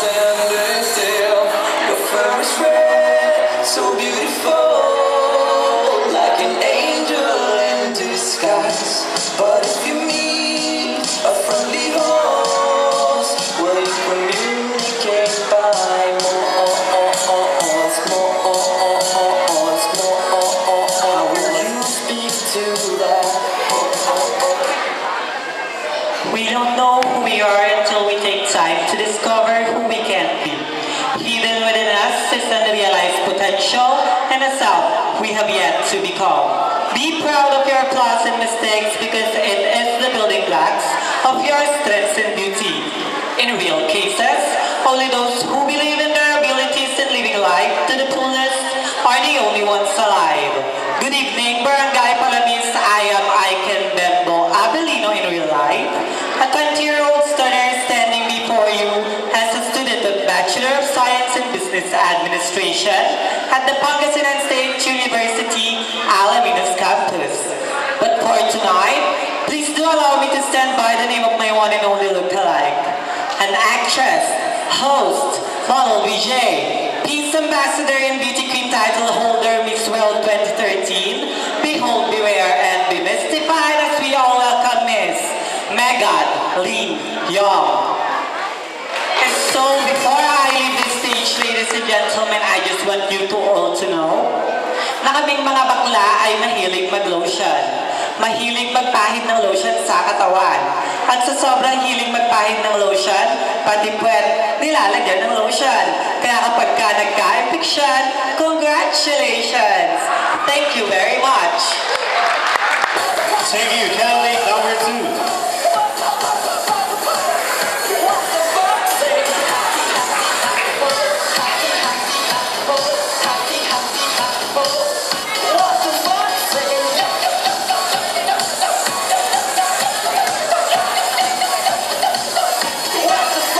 standing still. Your fur is red, so beautiful, like an angel in disguise. But if you meet a friendly horse, will you communicate by more? How will you speak to that? We don't know who we are until we take time to discover who we can be. Hidden within us is unrealized potential and a self we have yet to become. Be proud of your flaws and mistakes because it is the building blocks of your strengths and beauty. In real cases, only those who believe in their abilities and living life to the fullest are the only ones alive. Good evening, Barangay Palamis. I am Aiken Bembo Abelino in real life. A 20-year-old student standing before you as a student of Bachelor of Science in Business Administration at the Pangasinan State University, Alaminos campus. But for tonight, please do allow me to stand by the name of my one and only lookalike. An actress, host, model VJ, Peace Ambassador and Beauty Queen title holder Miss World 2013. Behold, beware, and be mystified as we all welcome Miss Megan Lee Young. And so, before I leave this stage, ladies and gentlemen, I just want you to all to know na kaming mga bakla ay mahilig mag-lotion. Mahilig magpahid ng lotion sa katawan. At sa sobrang hilig magpahid ng lotion, pati puwet, nilalagyan ng lotion. Kaya kapag ka nagka-infection, congratulations! Thank you very much! Thank you, Cal.